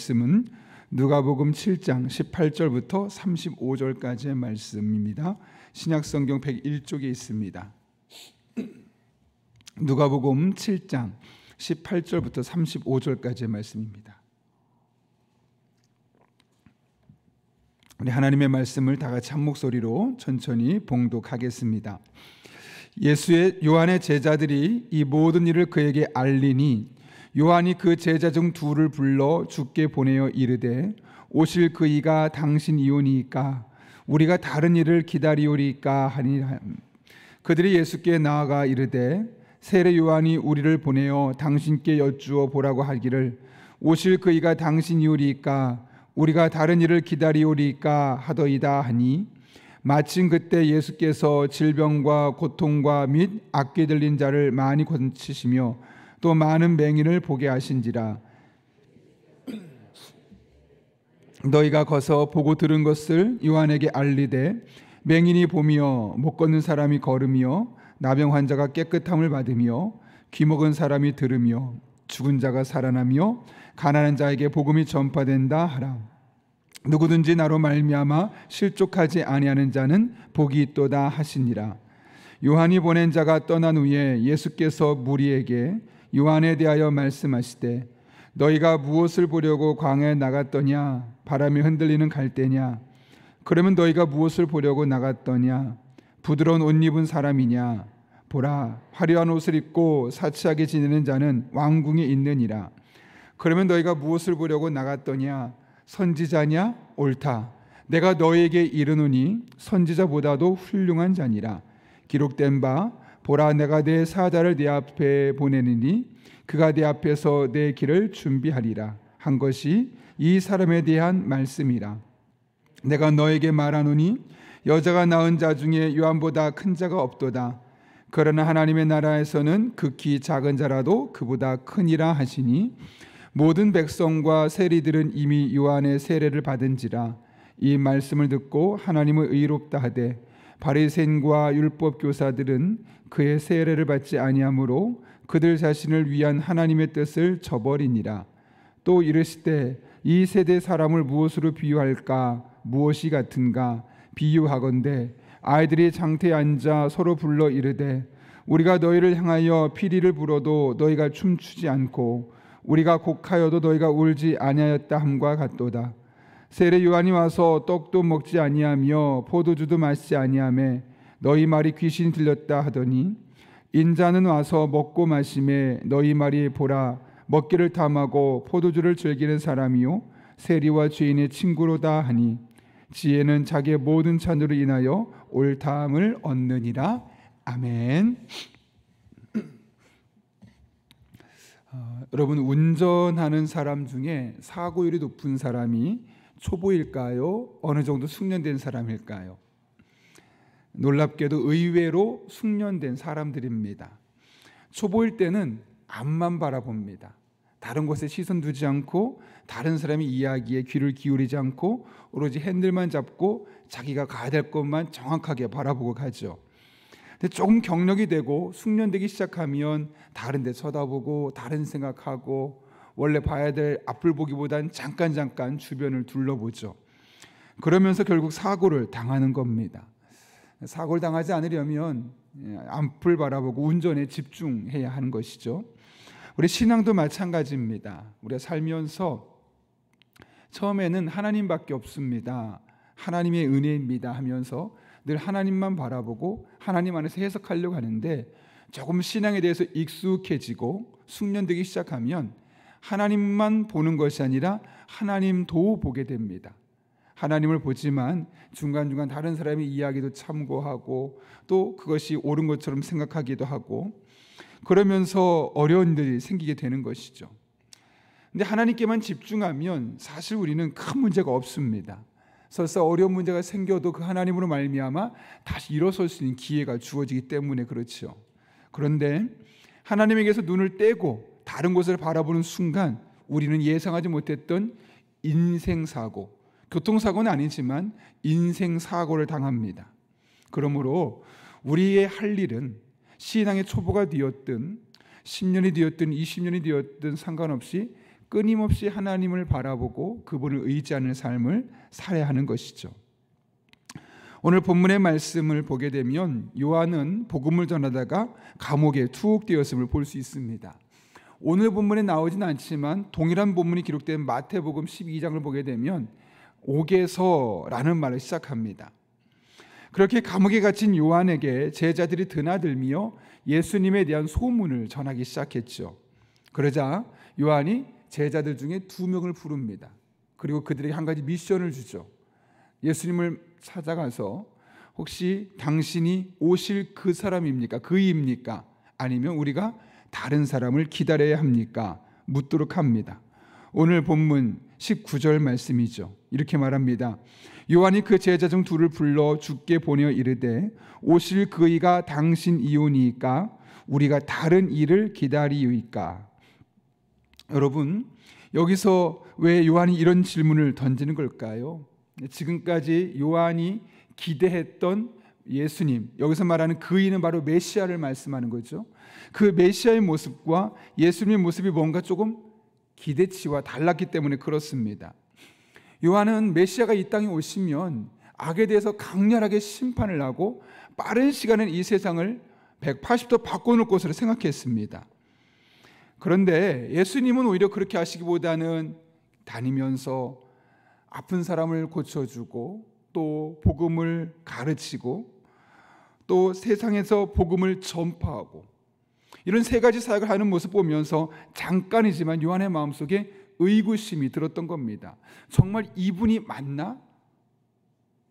말씀은 누가복음 7장 18절부터 35절까지의 말씀입니다. 신약성경 101쪽에 있습니다. 누가복음 7장 18절부터 35절까지의 말씀입니다. 우리 하나님의 말씀을 다 같이 한 목소리로 천천히 봉독하겠습니다. 요한의 제자들이 이 모든 일을 그에게 알리니 요한이 그 제자 중 둘을 불러 주께 보내어 이르되 오실 그 이가 당신이오니까 우리가 다른 일을 기다리오리까 하니 그들이 예수께 나아가 이르되 세례 요한이 우리를 보내어 당신께 여쭈어 보라고 하기를 오실 그 이가 당신이오리까 우리가 다른 일을 기다리오리까 하더이다 하니 마침 그때 예수께서 질병과 고통과 및 악귀 들린 자를 많이 고치시며 또 많은 맹인을 보게 하신지라. 너희가 거서 보고 들은 것을 요한에게 알리되 맹인이 보며 못 걷는 사람이 걸으며 나병 환자가 깨끗함을 받으며 귀먹은 사람이 들으며 죽은 자가 살아나며 가난한 자에게 복음이 전파된다 하라. 누구든지 나로 말미암아 실족하지 아니하는 자는 복이 있도다 하시니라. 요한이 보낸 자가 떠난 후에 예수께서 무리에게 요한에 대하여 말씀하시되 너희가 무엇을 보려고 광야에 나갔더냐? 바람이 흔들리는 갈대냐? 그러면 너희가 무엇을 보려고 나갔더냐? 부드러운 옷 입은 사람이냐? 보라, 화려한 옷을 입고 사치하게 지내는 자는 왕궁에 있느니라. 그러면 너희가 무엇을 보려고 나갔더냐? 선지자냐? 옳다. 내가 너희에게 이르노니 선지자보다도 훌륭한 자니라. 기록된 바 보라, 내가 내 사자를 네 앞에 보내느니 그가 네 앞에서 내 길을 준비하리라 한 것이 이 사람에 대한 말씀이라. 내가 너에게 말하노니 여자가 낳은 자 중에 요한보다 큰 자가 없도다. 그러나 하나님의 나라에서는 극히 작은 자라도 그보다 크니라 하시니 모든 백성과 세리들은 이미 요한의 세례를 받은지라. 이 말씀을 듣고 하나님을 의롭다 하되 바리새인과 율법 교사들은 그의 세례를 받지 아니하므로 그들 자신을 위한 하나님의 뜻을 저버리니라. 또 이르시되 이 세대 사람을 무엇으로 비유할까? 무엇이 같은가? 비유하건대 아이들이 장태에 앉아 서로 불러 이르되 우리가 너희를 향하여 피리를 불어도 너희가 춤추지 않고 우리가 곡하여도 너희가 울지 아니하였다 함과 같도다. 세례 요한이 와서 떡도 먹지 아니하며 포도주도 마시지 아니하매 너희 말이 귀신이 들렸다 하더니 인자는 와서 먹고 마시매 너희 말이 보라 먹기를 탐하고 포도주를 즐기는 사람이요 세리와 죄인의 친구로다 하니 지혜는 자기의 모든 찬으로 인하여 옳다함을 얻느니라. 아멘. 여러분, 운전하는 사람 중에 사고율이 높은 사람이 초보일까요? 어느 정도 숙련된 사람일까요? 놀랍게도 의외로 숙련된 사람들입니다. 초보일 때는 앞만 바라봅니다. 다른 곳에 시선 두지 않고 다른 사람의 이야기에 귀를 기울이지 않고 오로지 핸들만 잡고 자기가 가야 될 곳만 정확하게 바라보고 가죠. 근데 조금 경력이 되고 숙련되기 시작하면 다른 데 쳐다보고 다른 생각하고 원래 봐야 될 앞을 보기보단 잠깐 주변을 둘러보죠. 그러면서 결국 사고를 당하는 겁니다. 사고를 당하지 않으려면 앞을 바라보고 운전에 집중해야 하는 것이죠. 우리 신앙도 마찬가지입니다. 우리가 살면서 처음에는 하나님밖에 없습니다. 하나님의 은혜입니다 하면서 늘 하나님만 바라보고 하나님 안에서 해석하려고 하는데 조금 신앙에 대해서 익숙해지고 숙련되기 시작하면 하나님만 보는 것이 아니라 하나님도 보게 됩니다. 하나님을 보지만 중간중간 다른 사람의 이야기도 참고하고 또 그것이 옳은 것처럼 생각하기도 하고 그러면서 어려운 일이 생기게 되는 것이죠. 근데 하나님께만 집중하면 사실 우리는 큰 문제가 없습니다. 설사 어려운 문제가 생겨도 그 하나님으로 말미암아 다시 일어설 수 있는 기회가 주어지기 때문에 그렇죠. 그런데 하나님에게서 눈을 떼고 다른 곳을 바라보는 순간 우리는 예상하지 못했던 인생사고, 교통사고는 아니지만 인생사고를 당합니다. 그러므로 우리의 할 일은 신앙의 초보가 되었든 10년이 되었든 20년이 되었든 상관없이 끊임없이 하나님을 바라보고 그분을 의지하는 삶을 살아야 하는 것이죠. 오늘 본문의 말씀을 보게 되면 요한은 복음을 전하다가 감옥에 투옥되었음을 볼 수 있습니다. 오늘 본문에 나오진 않지만 동일한 본문이 기록된 마태복음 12장을 보게 되면 옥에서라는 말을 시작합니다. 그렇게 감옥에 갇힌 요한에게 제자들이 드나들며 예수님에 대한 소문을 전하기 시작했죠. 그러자 요한이 제자들 중에 2명을 부릅니다. 그리고 그들에게 한 가지 미션을 주죠. 예수님을 찾아가서 혹시 당신이 오실 그 사람입니까? 그이입니까? 아니면 우리가 다른 사람을 기다려야 합니까? 묻도록 합니다. 오늘 본문 19절 말씀이죠. 이렇게 말합니다. 요한이 그 제자 중 2를 불러 주께 보내어 이르되 오실 그이가 당신이오니까 우리가 다른 이를 기다리이까? 여러분, 여기서 왜 요한이 이런 질문을 던지는 걸까요? 지금까지 요한이 기대했던 예수님, 여기서 말하는 그이는 바로 메시아를 말씀하는 거죠. 그 메시아의 모습과 예수님의 모습이 뭔가 조금 기대치와 달랐기 때문에 그렇습니다. 요한은 메시아가 이 땅에 오시면 악에 대해서 강렬하게 심판을 하고 빠른 시간에 이 세상을 180도 바꿔놓을 것으로 생각했습니다. 그런데 예수님은 오히려 그렇게 하시기보다는 다니면서 아픈 사람을 고쳐주고 또 복음을 가르치고 또 세상에서 복음을 전파하고 이런 3가지 사역을 하는 모습 보면서 잠깐이지만 요한의 마음속에 의구심이 들었던 겁니다. 정말 이분이 맞나?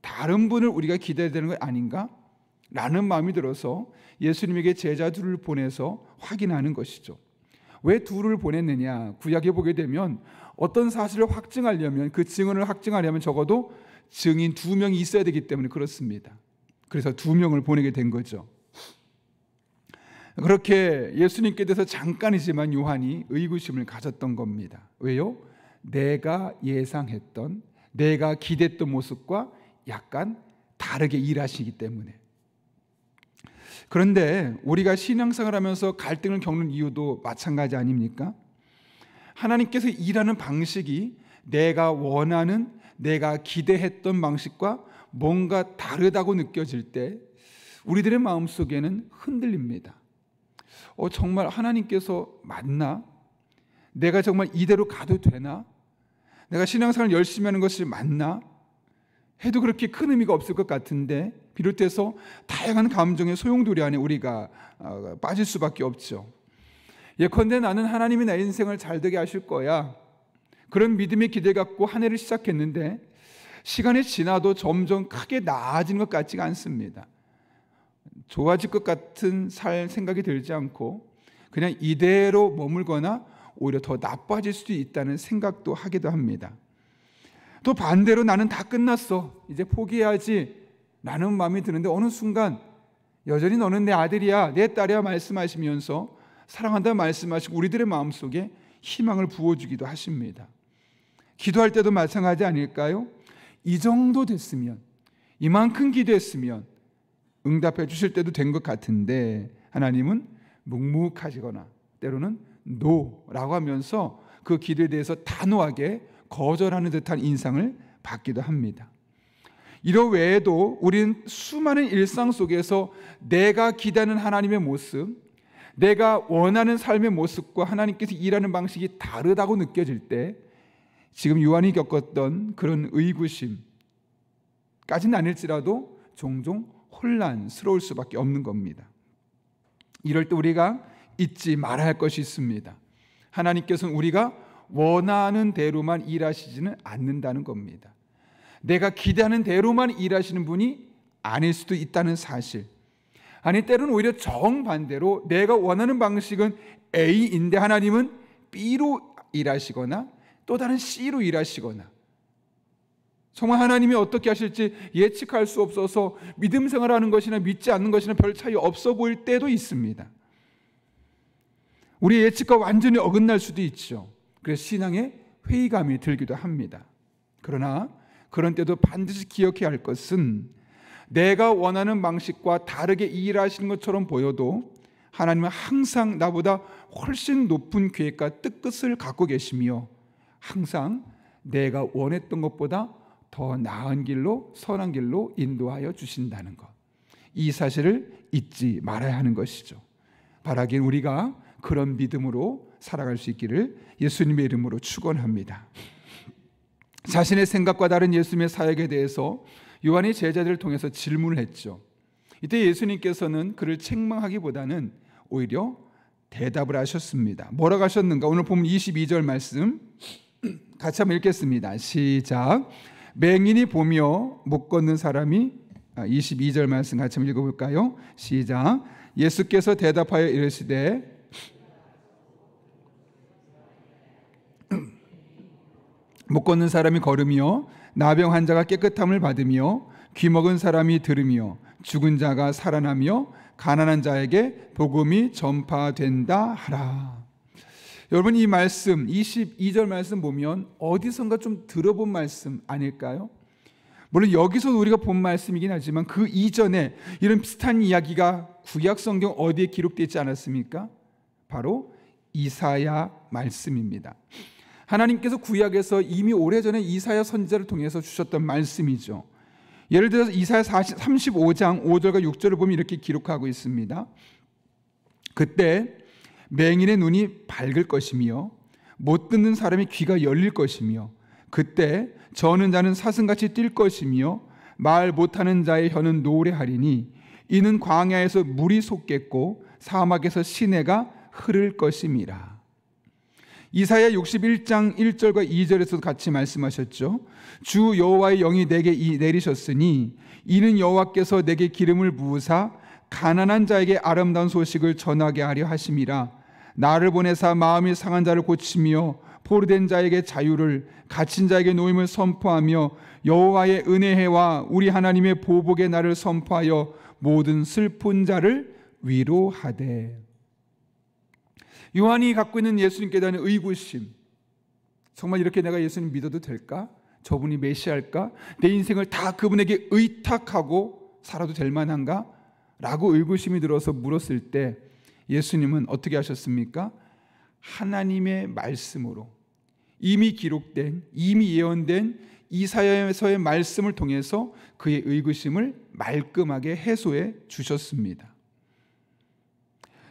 다른 분을 우리가 기다려야 되는 거 아닌가? 라는 마음이 들어서 예수님에게 제자 2를 보내서 확인하는 것이죠. 왜 2를 보냈느냐? 구약에 보게 되면 어떤 사실을 확증하려면, 그 증언을 확증하려면 적어도 증인 2명이 있어야 되기 때문에 그렇습니다. 그래서 2명을 보내게 된 거죠. 그렇게 예수님께 대해서 잠깐이지만 요한이 의구심을 가졌던 겁니다. 왜요? 내가 예상했던, 내가 기대했던 모습과 약간 다르게 일하시기 때문에. 그런데 우리가 신앙생활을 하면서 갈등을 겪는 이유도 마찬가지 아닙니까? 하나님께서 일하는 방식이 내가 원하는, 내가 기대했던 방식과 뭔가 다르다고 느껴질 때 우리들의 마음속에는 흔들립니다. 정말 하나님께서 맞나? 내가 정말 이대로 가도 되나? 내가 신앙생활을 열심히 하는 것이 맞나? 해도 그렇게 큰 의미가 없을 것 같은데 비롯해서 다양한 감정의 소용돌이 안에 우리가 빠질 수밖에 없죠. 예컨대 나는 하나님이 내 인생을 잘되게 하실 거야, 그런 믿음의 기대 갖고 한 해를 시작했는데 시간이 지나도 점점 크게 나아지는 것 같지가 않습니다. 좋아질 것 같은 생각이 들지 않고 그냥 이대로 머물거나 오히려 더 나빠질 수도 있다는 생각도 하기도 합니다. 또 반대로 나는 다 끝났어, 이제 포기해야지 라는 마음이 드는데 어느 순간 여전히 너는 내 아들이야, 내 딸이야 말씀하시면서 사랑한다 말씀하시고 우리들의 마음속에 희망을 부어주기도 하십니다. 기도할 때도 마찬가지 아닐까요? 이 정도 됐으면, 이만큼 기도했으면 응답해 주실 때도 된 것 같은데 하나님은 묵묵하시거나 때로는 노라고 하면서 그 기도에 대해서 단호하게 거절하는 듯한 인상을 받기도 합니다. 이러 외에도 우리는 수많은 일상 속에서 내가 기대하는 하나님의 모습, 내가 원하는 삶의 모습과 하나님께서 일하는 방식이 다르다고 느껴질 때 지금 요한이 겪었던 그런 의구심까지는 아닐지라도 종종 혼란스러울 수밖에 없는 겁니다. 이럴 때 우리가 잊지 말아야 할 것이 있습니다. 하나님께서는 우리가 원하는 대로만 일하시지는 않는다는 겁니다. 내가 기대하는 대로만 일하시는 분이 아닐 수도 있다는 사실. 아니, 때로는 오히려 정반대로 내가 원하는 방식은 A인데 하나님은 B로 일하시거나 또 다른 C로 일하시거나, 정말 하나님이 어떻게 하실지 예측할 수 없어서 믿음 생활하는 것이나 믿지 않는 것이나 별 차이 없어 보일 때도 있습니다. 우리의 예측과 완전히 어긋날 수도 있죠. 그래서 신앙에 회의감이 들기도 합니다. 그러나 그런 때도 반드시 기억해야 할 것은 내가 원하는 방식과 다르게 일하시는 것처럼 보여도 하나님은 항상 나보다 훨씬 높은 계획과 뜻끝을 갖고 계시며 항상 내가 원했던 것보다 더 나은 길로, 선한 길로 인도하여 주신다는 것, 이 사실을 잊지 말아야 하는 것이죠. 바라긴 우리가 그런 믿음으로 살아갈 수 있기를 예수님의 이름으로 축원합니다. 자신의 생각과 다른 예수님의 사역에 대해서 요한이 제자들을 통해서 질문을 했죠. 이때 예수님께서는 그를 책망하기보다는 오히려 대답을 하셨습니다. 뭐라고 하셨는가? 오늘 보면 22절 말씀 같이 한번 읽겠습니다. 시작. 맹인이 보며 못 걷는 사람이 22절 말씀 같이 한번 읽어볼까요? 시작. 예수께서 대답하여 이르시되 못 걷는 사람이 걸으며 나병 환자가 깨끗함을 받으며 귀먹은 사람이 들으며 죽은 자가 살아나며 가난한 자에게 복음이 전파된다 하라. 여러분, 이 말씀 22절 말씀 보면 어디선가 좀 들어본 말씀 아닐까요? 물론 여기서 우리가 본 말씀이긴 하지만 그 이전에 이런 비슷한 이야기가 구약 성경 어디에 기록되어 있지 않았습니까? 바로 이사야 말씀입니다. 하나님께서 구약에서 이미 오래전에 이사야 선지자를 통해서 주셨던 말씀이죠. 예를 들어서 이사야 35장 5절과 6절을 보면 이렇게 기록하고 있습니다. 그때 맹인의 눈이 밝을 것이며 못 듣는 사람의 귀가 열릴 것이며 그때 저는 자는 사슴같이 뛸 것이며 말 못하는 자의 혀는 노래하리니 이는 광야에서 물이 솟겠고 사막에서 시내가 흐를 것임이라. 이사야 61장 1절과 2절에서도 같이 말씀하셨죠. 주 여호와의 영이 내게 내리셨으니 이는 여호와께서 내게 기름을 부으사 가난한 자에게 아름다운 소식을 전하게 하려 하심이라. 나를 보내사 마음이 상한 자를 고치며 포로된 자에게 자유를, 갇힌 자에게 노임을 선포하며 여호와의 은혜해와 우리 하나님의 보복의 날을 선포하여 모든 슬픈 자를 위로하되. 요한이 갖고 있는 예수님께 대한 의구심, 정말 이렇게 내가 예수님 믿어도 될까? 저분이 메시아일까? 내 인생을 다 그분에게 의탁하고 살아도 될 만한가? 라고 의구심이 들어서 물었을 때 예수님은 어떻게 하셨습니까? 하나님의 말씀으로 이미 기록된, 이미 예언된 이사야서의 말씀을 통해서 그의 의구심을 말끔하게 해소해 주셨습니다.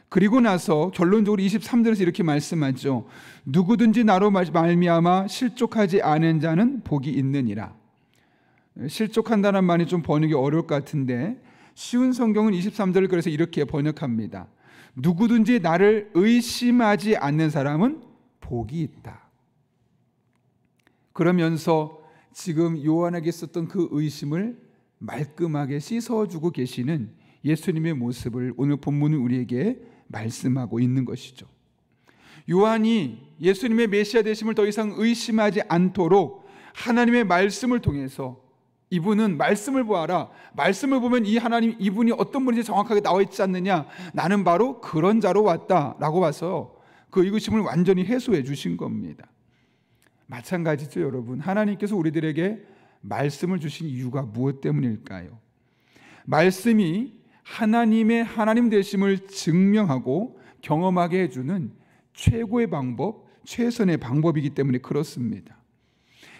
그리고 나서 결론적으로 23절에서 이렇게 말씀하죠. 누구든지 나로 말미암아 실족하지 않은 자는 복이 있느니라. 실족한다는 말이 좀 번역이 어려울 것 같은데 쉬운 성경은 23절을 그래서 이렇게 번역합니다. 누구든지 나를 의심하지 않는 사람은 복이 있다. 그러면서 지금 요한에게 있었던 그 의심을 말끔하게 씻어주고 계시는 예수님의 모습을 오늘 본문은 우리에게 말씀하고 있는 것이죠. 요한이 예수님의 메시아 되심을 더 이상 의심하지 않도록 하나님의 말씀을 통해서 이분은 말씀을 보아라, 말씀을 보면 이 하나님 이분이 어떤 분인지 정확하게 나와 있지 않느냐, 나는 바로 그런 자로 왔다라고 와서 그 의구심을 완전히 해소해 주신 겁니다. 마찬가지죠 여러분. 하나님께서 우리들에게 말씀을 주신 이유가 무엇 때문일까요? 말씀이 하나님의 하나님 되심을 증명하고 경험하게 해주는 최고의 방법, 최선의 방법이기 때문에 그렇습니다.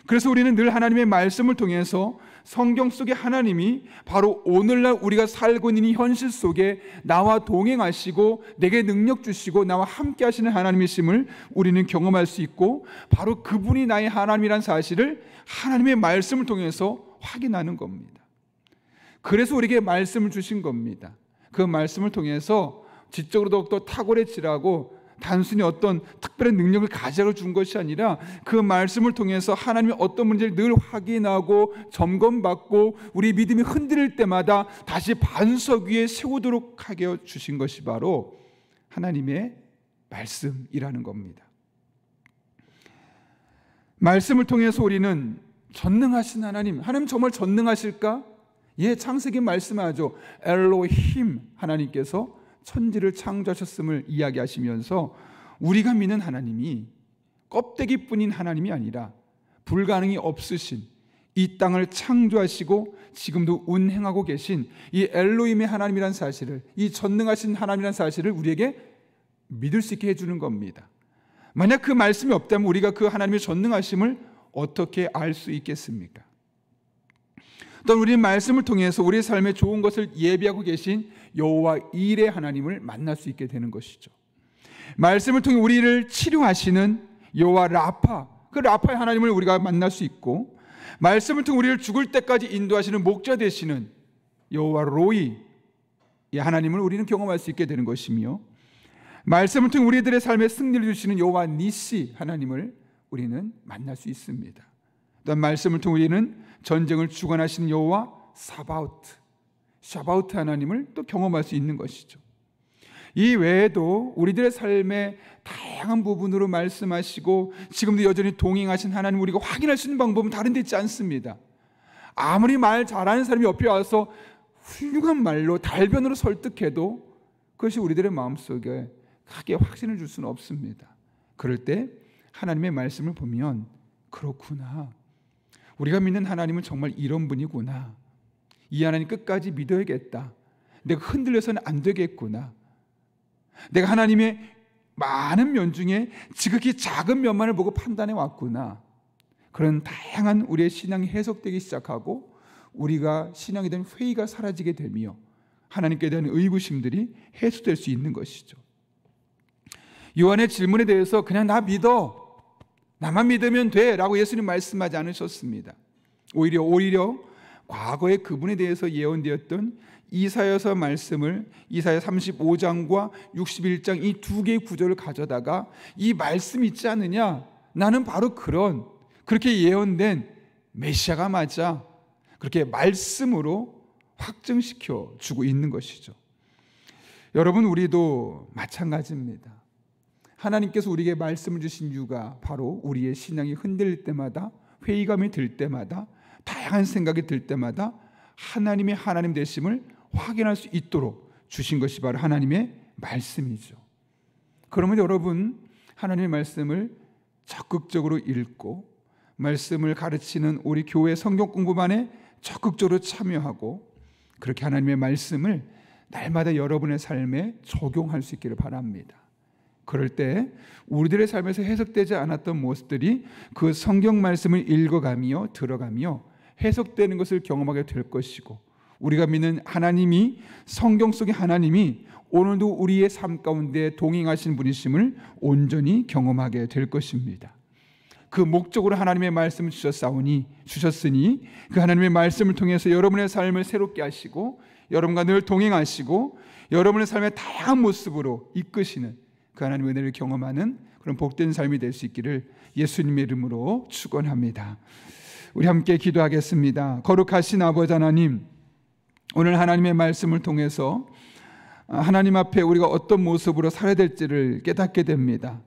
그래서 우리는 늘 하나님의 말씀을 통해서 성경 속의 하나님이 바로 오늘날 우리가 살고 있는 이 현실 속에 나와 동행하시고 내게 능력 주시고 나와 함께 하시는 하나님이심을 우리는 경험할 수 있고, 바로 그분이 나의 하나님이란 사실을 하나님의 말씀을 통해서 확인하는 겁니다. 그래서 우리에게 말씀을 주신 겁니다. 그 말씀을 통해서 지적으로 더욱더 탁월해지라고 단순히 어떤 특별한 능력을 가지고 준 것이 아니라 그 말씀을 통해서 하나님이 어떤 문제를 늘 확인하고 점검받고 우리 믿음이 흔들릴 때마다 다시 반석 위에 세우도록 하게 주신 것이 바로 하나님의 말씀이라는 겁니다. 말씀을 통해서 우리는 전능하신 하나님 정말 전능하실까? 예, 창세기 말씀하죠. 엘로힘, 하나님께서 천지를 창조하셨음을 이야기하시면서 우리가 믿는 하나님이 껍데기뿐인 하나님이 아니라 불가능이 없으신, 이 땅을 창조하시고 지금도 운행하고 계신 이 엘로힘의 하나님이라는 사실을, 이 전능하신 하나님이라는 사실을 우리에게 믿을 수 있게 해주는 겁니다. 만약 그 말씀이 없다면 우리가 그 하나님의 전능하심을 어떻게 알 수 있겠습니까? 또한 우리는 말씀을 통해서 우리의 삶에 좋은 것을 예비하고 계신 여호와 일의 하나님을 만날 수 있게 되는 것이죠. 말씀을 통해 우리를 치료하시는 여호와 라파, 그 라파의 하나님을 우리가 만날 수 있고, 말씀을 통해 우리를 죽을 때까지 인도하시는 목자 되시는 여호와 로이, 이 하나님을 우리는 경험할 수 있게 되는 것이며, 말씀을 통해 우리들의 삶에 승리를 주시는 여호와 니시 하나님을 우리는 만날 수 있습니다. 또한 말씀을 통해 우리는 전쟁을 주관하시는 여호와 사바오트, 샤바오트 하나님을 또 경험할 수 있는 것이죠. 이 외에도 우리들의 삶의 다양한 부분으로 말씀하시고 지금도 여전히 동행하신 하나님, 우리가 확인할 수 있는 방법은 다른 데 있지 않습니다. 아무리 말 잘하는 사람이 옆에 와서 훌륭한 말로 달변으로 설득해도 그것이 우리들의 마음속에 크게 확신을 줄 수는 없습니다. 그럴 때 하나님의 말씀을 보면, 그렇구나, 우리가 믿는 하나님은 정말 이런 분이구나, 이 하나님 끝까지 믿어야겠다, 내가 흔들려서는 안 되겠구나, 내가 하나님의 많은 면 중에 지극히 작은 면만을 보고 판단해 왔구나, 그런 다양한 우리의 신앙이 해석되기 시작하고 우리가 신앙에 대한 회의가 사라지게 되며 하나님께 대한 의구심들이 해소될 수 있는 것이죠. 요한의 질문에 대해서 그냥 나 믿어, 나만 믿으면 돼 라고 예수님 말씀하지 않으셨습니다. 오히려 과거에 그분에 대해서 예언되었던 이사야서 말씀을, 이사야 35장과 61장 이 두 개의 구절을 가져다가 이 말씀 있지 않느냐, 나는 바로 그렇게 예언된 메시아가 맞아, 그렇게 말씀으로 확증시켜 주고 있는 것이죠. 여러분, 우리도 마찬가지입니다. 하나님께서 우리에게 말씀을 주신 이유가 바로 우리의 신앙이 흔들릴 때마다, 회의감이 들 때마다, 다양한 생각이 들 때마다 하나님의 하나님 되심을 확인할 수 있도록 주신 것이 바로 하나님의 말씀이죠. 그러면 여러분, 하나님의 말씀을 적극적으로 읽고 말씀을 가르치는 우리 교회 성경 공부반에 적극적으로 참여하고, 그렇게 하나님의 말씀을 날마다 여러분의 삶에 적용할 수 있기를 바랍니다. 그럴 때 우리들의 삶에서 해석되지 않았던 모습들이 그 성경 말씀을 읽어가며 들어가며 해석되는 것을 경험하게 될 것이고, 우리가 믿는 하나님이, 성경 속의 하나님이 오늘도 우리의 삶 가운데 동행하신 분이심을 온전히 경험하게 될 것입니다. 그 목적으로 하나님의 말씀을 주셨으니 그 하나님의 말씀을 통해서 여러분의 삶을 새롭게 하시고 여러분과 늘 동행하시고 여러분의 삶의 다양한 모습으로 이끄시는 그 하나님의 은혜를 경험하는 그런 복된 삶이 될 수 있기를 예수님의 이름으로 축원합니다. 우리 함께 기도하겠습니다. 거룩하신 아버지 하나님, 오늘 하나님의 말씀을 통해서 하나님 앞에 우리가 어떤 모습으로 살아야 될지를 깨닫게 됩니다.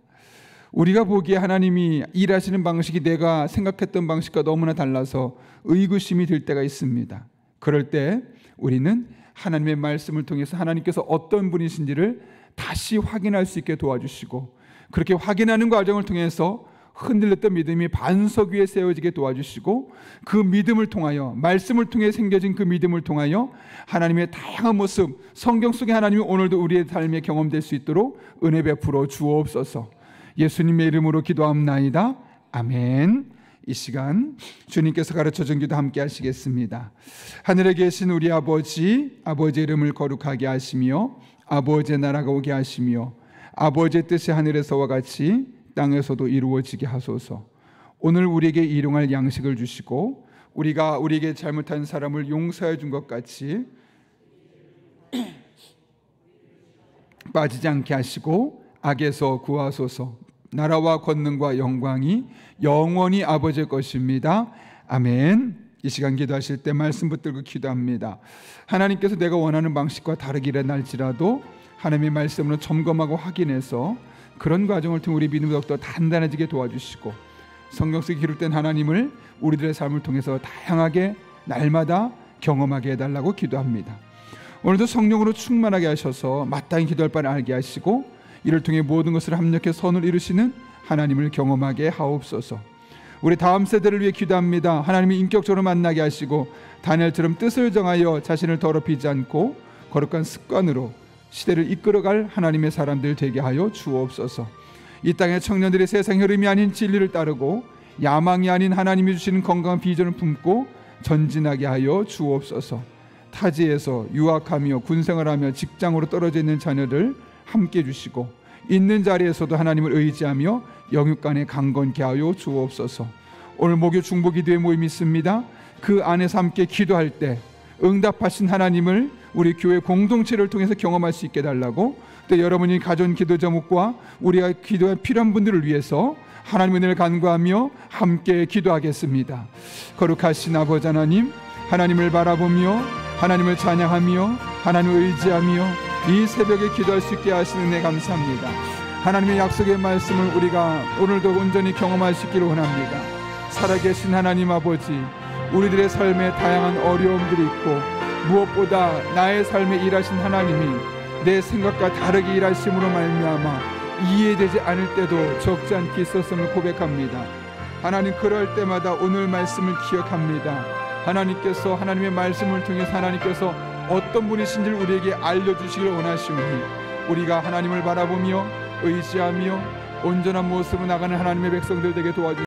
우리가 보기에 하나님이 일하시는 방식이 내가 생각했던 방식과 너무나 달라서 의구심이 들 때가 있습니다. 그럴 때 우리는 하나님의 말씀을 통해서 하나님께서 어떤 분이신지를 다시 확인할 수 있게 도와주시고, 그렇게 확인하는 과정을 통해서 흔들렸던 믿음이 반석 위에 세워지게 도와주시고, 그 믿음을 통하여, 말씀을 통해 생겨진 그 믿음을 통하여 하나님의 다양한 모습, 성경 속의 하나님이 오늘도 우리의 삶에 경험될 수 있도록 은혜 베풀어 주옵소서. 예수님의 이름으로 기도합나이다. 아멘. 이 시간 주님께서 가르쳐준 기도 함께 하시겠습니다. 하늘에 계신 우리 아버지, 아버지의 이름을 거룩하게 하시며 아버지의 나라가 오게 하시며 아버지의 뜻이 하늘에서와 같이 땅에서도 이루어지게 하소서. 오늘 우리에게 일용할 양식을 주시고 우리가 우리에게 잘못한 사람을 용서해 준 것 같이 빠지지 않게 하시고 악에서 구하소서. 나라와 권능과 영광이 영원히 아버지의 것입니다. 아멘. 이 시간 기도하실 때 말씀 붙들고 기도합니다. 하나님께서 내가 원하는 방식과 다르기를 날지라도 하나님의 말씀으로 점검하고 확인해서 그런 과정을 통해 우리 믿음이 더욱더 단단해지게 도와주시고, 성경 속에 기록된 하나님을 우리들의 삶을 통해서 다양하게 날마다 경험하게 해달라고 기도합니다. 오늘도 성령으로 충만하게 하셔서 마땅히 기도할 바를 알게 하시고 이를 통해 모든 것을 합력해 선을 이루시는 하나님을 경험하게 하옵소서. 우리 다음 세대를 위해 기도합니다. 하나님이 인격적으로 만나게 하시고 다니엘처럼 뜻을 정하여 자신을 더럽히지 않고 거룩한 습관으로 시대를 이끌어갈 하나님의 사람들 되게 하여 주옵소서. 이 땅의 청년들이 세상 흐름이 아닌 진리를 따르고 야망이 아닌 하나님이 주시는 건강한 비전을 품고 전진하게 하여 주옵소서. 타지에서 유학하며 군생활하며 직장으로 떨어져 있는 자녀들 함께 주시고 있는 자리에서도 하나님을 의지하며 영육간에 강건케 하여 주옵소서. 오늘 목요 중보기도회 모임이 있습니다. 그 안에서 함께 기도할 때 응답하신 하나님을 우리 교회 공동체를 통해서 경험할 수 있게 달라고, 또 여러분이 가전 기도 제목과 우리가 기도에 필요한 분들을 위해서 하나님의 은혜를 간구하며 함께 기도하겠습니다. 거룩하신 아버지 하나님, 하나님을 바라보며 하나님을 찬양하며 하나님을 의지하며 이 새벽에 기도할 수 있게 하시는 은혜 감사합니다. 하나님의 약속의 말씀을 우리가 오늘도 온전히 경험할 수 있기를 원합니다. 살아계신 하나님 아버지, 우리들의 삶에 다양한 어려움들이 있고 무엇보다 나의 삶에 일하신 하나님이 내 생각과 다르게 일하심으로 말미암아 이해되지 않을 때도 적지 않게 있었음을 고백합니다. 하나님, 그럴 때마다 오늘 말씀을 기억합니다. 하나님께서 하나님의 말씀을 통해서 하나님께서 어떤 분이신지를 우리에게 알려주시기를 원하시오니 우리가 하나님을 바라보며 의지하며 온전한 모습으로 나가는 하나님의 백성들 되게 도와주시옵소서.